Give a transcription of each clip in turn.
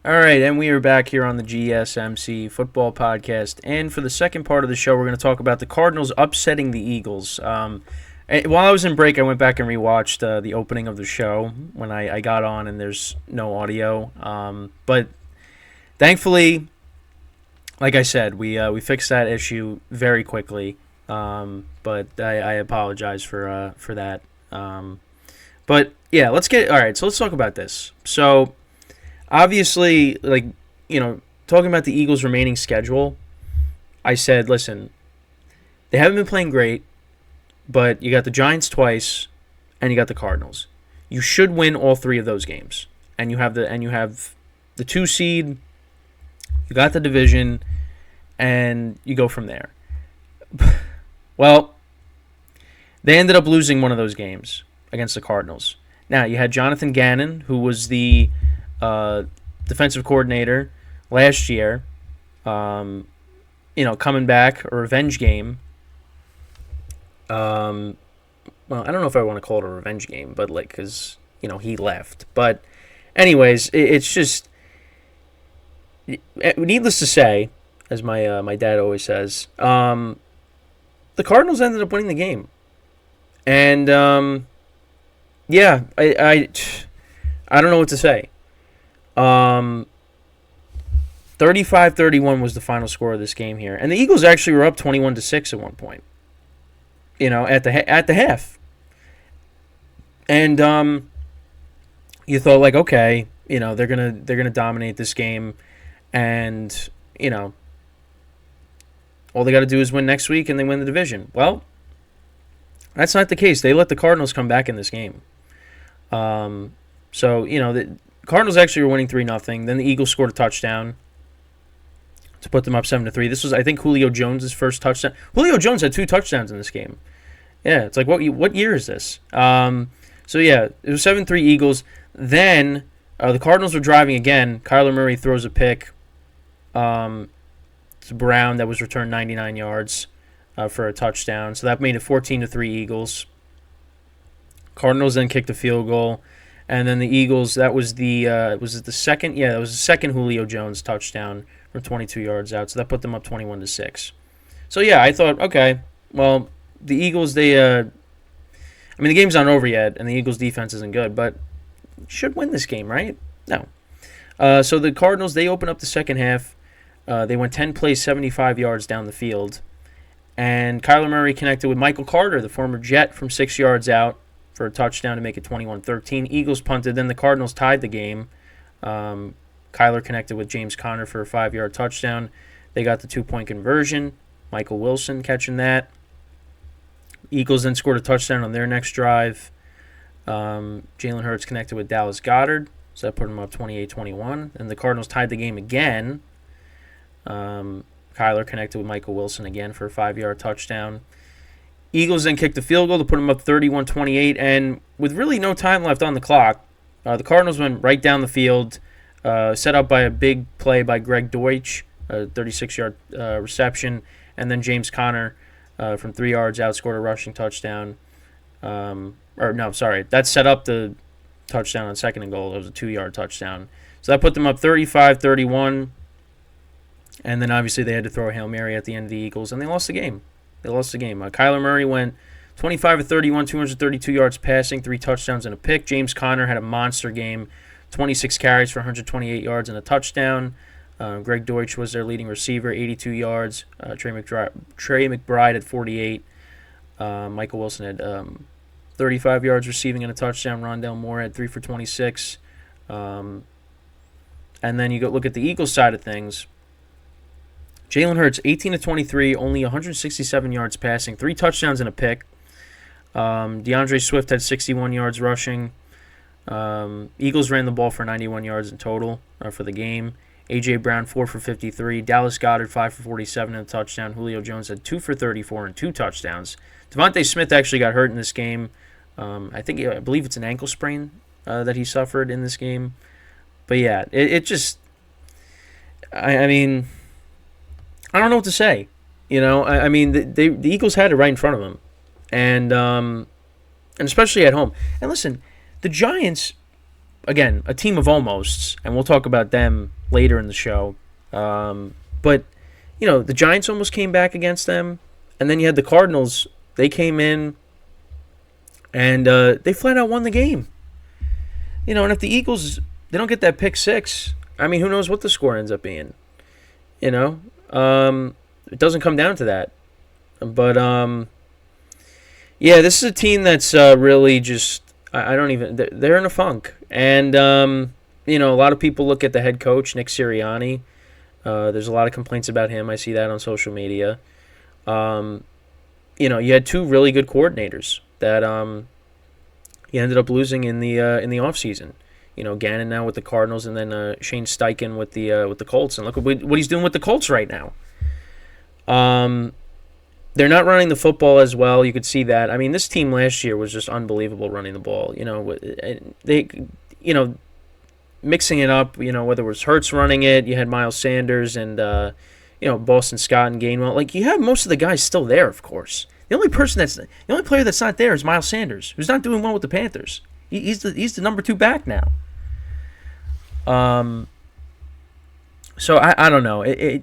All right, and we are back here on the GSMC football podcast. And for the second part of the show, we're going to talk about the Cardinals upsetting the Eagles. While I was in break, I went back and rewatched the opening of the show when I got on, and there's no audio. But thankfully, like I said, we fixed that issue very quickly. But I apologize for that. But yeah, let's talk about this. So obviously, talking about the Eagles' remaining schedule, I said, listen, they haven't been playing great, but you got the Giants twice, and you got the Cardinals. You should win all three of those games, and you have the 2 seed. You got the division, and you go from there. Well, they ended up losing one of those games against the Cardinals. Now, you had Jonathan Gannon, who was the defensive coordinator last year, coming back, a revenge game. Well, I don't know if I want to call it a revenge game, but because he left. But anyways, it's just needless to say, as my dad always says, the Cardinals ended up winning the game, and I don't know what to say. 35-31 was the final score of this game here, and the Eagles actually were up 21-6 at one point. At the half, and you thought okay, they're gonna dominate this game, and all they got to do is win next week and they win the division. Well, that's not the case. They let the Cardinals come back in this game. So the Cardinals actually were winning 3-0. Then the Eagles scored a touchdown to put them up 7-3. This was, I think, Julio Jones' first touchdown. Julio Jones had 2 touchdowns in this game. Yeah, it's like, what year is this? It was 7-3 Eagles. Then the Cardinals were driving again. Kyler Murray throws a pick to Brown that was returned 99 yards for a touchdown. So that made it 14-3 Eagles. Cardinals then kicked a field goal. And then the Eagles, that was was it the second? Yeah, that was the second Julio Jones touchdown from 22 yards out. So that put them up 21-6. So yeah, I thought, okay, well, the Eagles, the game's not over yet, and the Eagles' defense isn't good, but should win this game, right? No. So the Cardinals, they open up the second half. They went 10 plays, 75 yards down the field. And Kyler Murray connected with Michael Carter, the former Jet, from 6 yards out for a touchdown to make it 21-13. Eagles punted. Then the Cardinals tied the game. Kyler connected with James Conner for a 5-yard touchdown. They got the 2-point conversion. Michael Wilson catching that. Eagles then scored a touchdown on their next drive. Jalen Hurts connected with Dallas Goedert, so that put them up 28-21. And the Cardinals tied the game again. Kyler connected with Michael Wilson again for a 5-yard touchdown. Eagles then kicked the field goal to put them up 31-28, and with really no time left on the clock, the Cardinals went right down the field, set up by a big play by Greg Deutsch, a 36-yard reception, and then James Conner from 3 yards out scored a rushing touchdown. That set up the touchdown on second and goal. It was a 2-yard touchdown. So that put them up 35-31. And then obviously they had to throw a Hail Mary at the end of the Eagles, and they lost the game. Kyler Murray went 25 of 31, 232 yards passing, 3 touchdowns and a pick. James Conner had a monster game, 26 carries for 128 yards and a touchdown. Greg Deutsch was their leading receiver, 82 yards. Trey McBride had 48. Michael Wilson had 35 yards receiving and a touchdown. Rondale Moore had 3 for 26. And then you go look at the Eagles side of things. Jalen Hurts, 18 of 23, only 167 yards passing, 3 touchdowns and a pick. DeAndre Swift had 61 yards rushing. Eagles ran the ball for 91 yards in total for the game. A.J. Brown, 4 for 53. Dallas Goedert, 5 for 47 and a touchdown. Julio Jones had 2 for 34 and 2 touchdowns. Devontae Smith actually got hurt in this game. I believe it's an ankle sprain that he suffered in this game. But yeah, it just, I mean, I don't know what to say. The Eagles had it right in front of them, and especially at home. And listen, the Giants, again, a team of almosts, and we'll talk about them later in the show. But, the Giants almost came back against them, and then you had the Cardinals. They came in, and they flat out won the game. And if the Eagles, they don't get that pick six, I mean, who knows what the score ends up being. It doesn't come down to that. But, this is a team that's really just, I don't even, they're in a funk. And, a lot of people look at the head coach, Nick Sirianni. There's a lot of complaints about him. I see that on social media. You had two really good coordinators that you ended up losing in the offseason. Gannon now with the Cardinals, and then Shane Steichen with the Colts. And look what he's doing with the Colts right now. They're not running the football as well. You could see that. I mean, this team last year was just unbelievable running the ball. They, mixing it up. Whether it was Hurts running it, you had Miles Sanders and Boston Scott and Gainwell. Like, you have most of the guys still there, of course. The only player that's not there is Miles Sanders, who's not doing well with the Panthers. He's the number 2 back now. So I don't know. I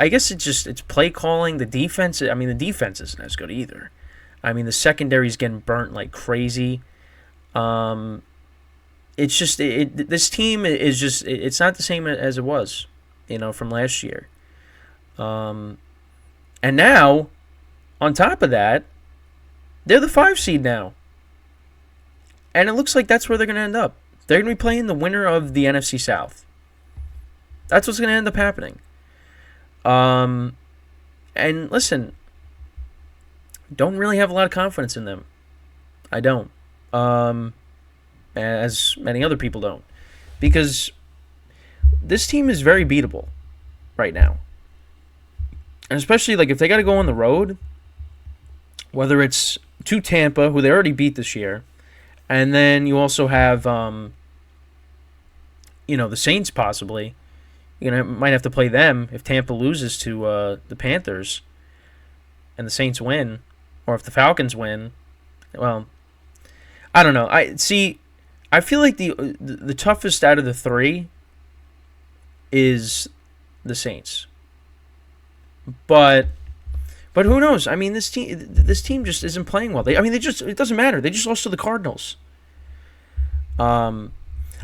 guess it's play calling. The defense. I mean, the defense isn't as good either. I mean, the secondary's getting burnt like crazy. It's just this team is just it's not the same as it was, from last year. And now, on top of that, they're the 5 seed now. And it looks like that's where they're going to end up. They're going to be playing the winner of the NFC South. That's what's going to end up happening. And listen, don't really have a lot of confidence in them. I don't. As many other people don't. Because this team is very beatable right now. And especially, like, if they got to go on the road, whether it's to Tampa, who they already beat this year, and then you also have, the Saints possibly. Might have to play them if Tampa loses to the Panthers and the Saints win, or if the Falcons win. Well, I don't know. I feel like the toughest out of the 3 is the Saints. But who knows? I mean, this team just isn't playing well. It doesn't matter. They just lost to the Cardinals.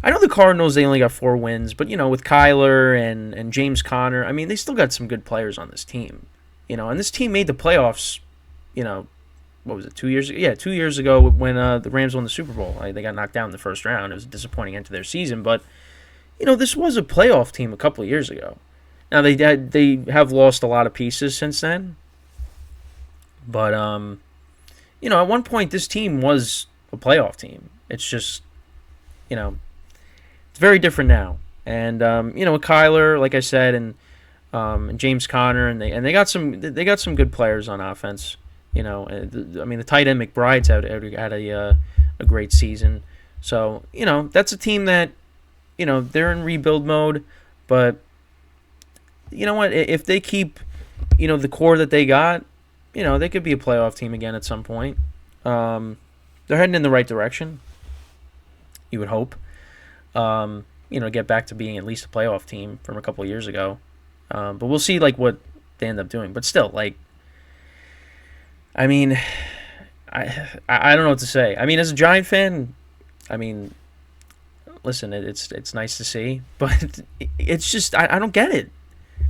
I know the Cardinals, they only got 4 wins, but, with Kyler and James Conner, I mean, they still got some good players on this team. And this team made the playoffs, what was it, 2 years ago? Yeah, 2 years ago when the Rams won the Super Bowl. They got knocked down in the first round. It was a disappointing end to their season, but, this was a playoff team a couple of years ago. Now, they have lost a lot of pieces since then, but, at one point, this team was a playoff team. It's just, it's very different now. And with Kyler, like I said, and James Conner, and they got some good players on offense. The tight end McBride's had a great season. So that's a team that they're in rebuild mode. But you know what? If they keep the core that they got, they could be a playoff team again at some point. They're heading in the right direction. You would hope. Get back to being at least a playoff team from a couple of years ago. But we'll see, what they end up doing. But still, I don't know what to say. I mean, as a Giant fan, listen, it's nice to see. But it's just, I don't get it.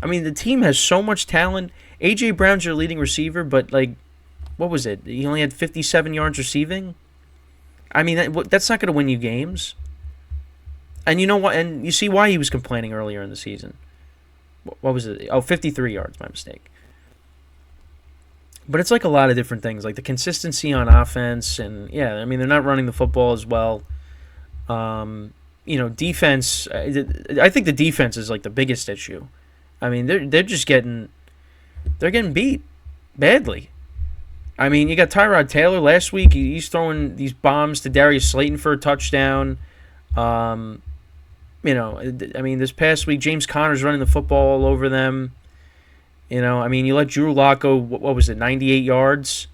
I mean, the team has so much talent. A.J. Brown's your leading receiver, but, what was it? He only had 57 yards receiving? I mean, that's not going to win you games. And you know what? And you see why he was complaining earlier in the season. What was it? 53 yards, my mistake. But it's a lot of different things, like the consistency on offense, and they're not running the football as well. Defense. I think the defense is the biggest issue. I mean, they're just getting beat badly. I mean, you got Tyrod Taylor last week. He's throwing these bombs to Darius Slayton for a touchdown. This past week, James Conner's running the football all over them. You let Drew Lock go, what was it, 98 yards,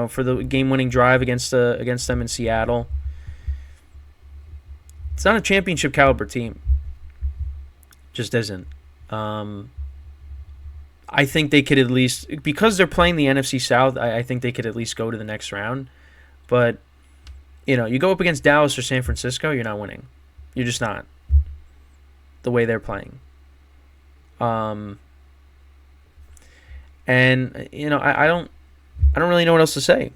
for the game-winning drive against them in Seattle. It's not a championship caliber team. Just isn't. I think they could at least, because they're playing the NFC South, I think they could at least go to the next round. But, you go up against Dallas or San Francisco, you're not winning. You're just not. The way they're playing. And, I don't really know what else to say.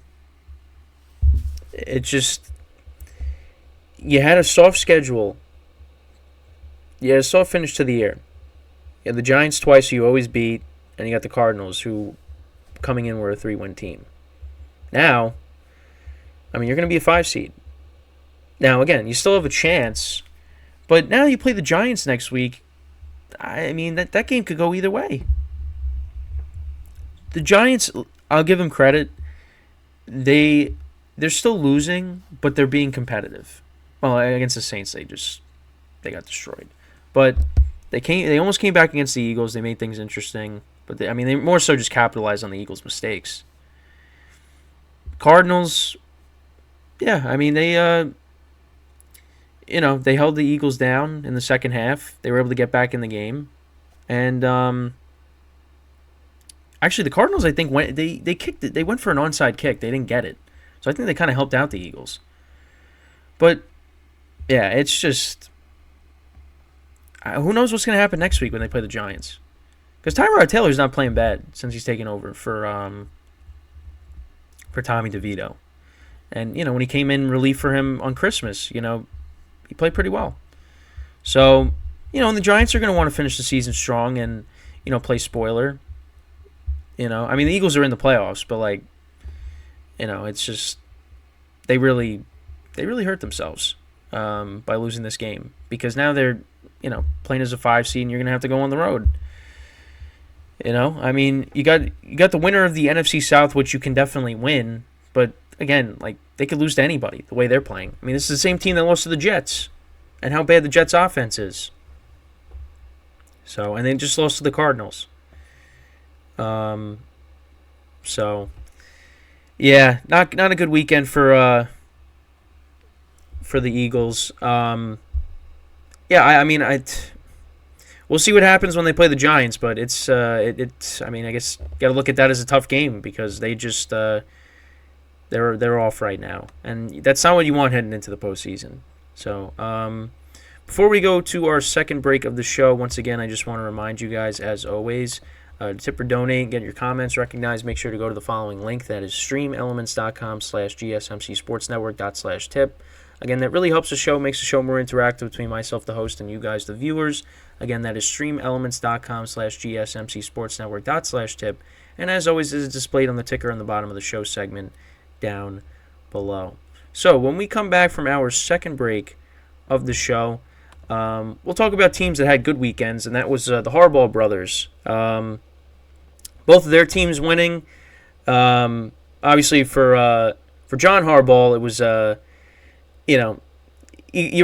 It's just, you had a soft schedule. You had a soft finish to the year. You had the Giants twice, who you always beat, and you got the Cardinals, who coming in were a 3-win team. Now, you're going to be a 5 seed. Now, again, you still have a chance, but now you play the Giants next week. That game could go either way. The Giants, I'll give them credit. They're still losing, but they're being competitive. Well, against the Saints, they got destroyed. But they almost came back against the Eagles. They made things interesting. But they more so just capitalized on the Eagles' mistakes. Cardinals, they they held the Eagles down in the second half. They were able to get back in the game. And actually the Cardinals, I think, they kicked it. They went for an onside kick. They didn't get it. So I think they kind of helped out the Eagles. But yeah, it's just who knows what's going to happen next week when they play the Giants. Because Tyrod Taylor's not playing bad since he's taken over for Tommy DeVito. And, when he came in relief for him on Christmas, he played pretty well. So, and the Giants are going to want to finish the season strong and, play spoiler. The Eagles are in the playoffs, but, it's just they really hurt themselves by losing this game. Because now they're, playing as a 5 seed and you're going to have to go on the road. You got the winner of the NFC South, which you can definitely win. But, again, they could lose to anybody the way they're playing. This is the same team that lost to the Jets and how bad the Jets' offense is. So, and they just lost to the Cardinals. Yeah, not a good weekend for the Eagles. We'll see what happens when they play the Giants, but I guess got to look at that as a tough game because they just they're off right now, and that's not what you want heading into the postseason. So, before we go to our second break of the show, once again, I just want to remind you guys, as always, to tip or donate, get your comments recognized, make sure to go to the following link. That is streamelements.com/gsmcsportsnetwork./tip. Again, that really helps the show, makes the show more interactive between myself, the host, and you guys, the viewers. Again, that is streamelements.com/gsmcsportsnetwork./tip. And as always, this is displayed on the ticker on the bottom of the show segment down below. So when we come back from our second break of the show, we'll talk about teams that had good weekends, and that was the Harbaugh brothers. Both of their teams winning. Obviously, for John Harbaugh, it was you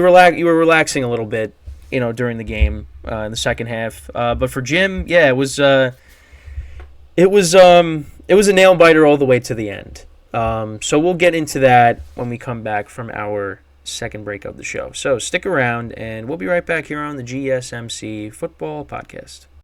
were relaxing a little bit, during the game in the second half. But for Jim, it was a nail biter all the way to the end. So we'll get into that when we come back from our second break of the show. So stick around, and we'll be right back here on the GSMC Football Podcast.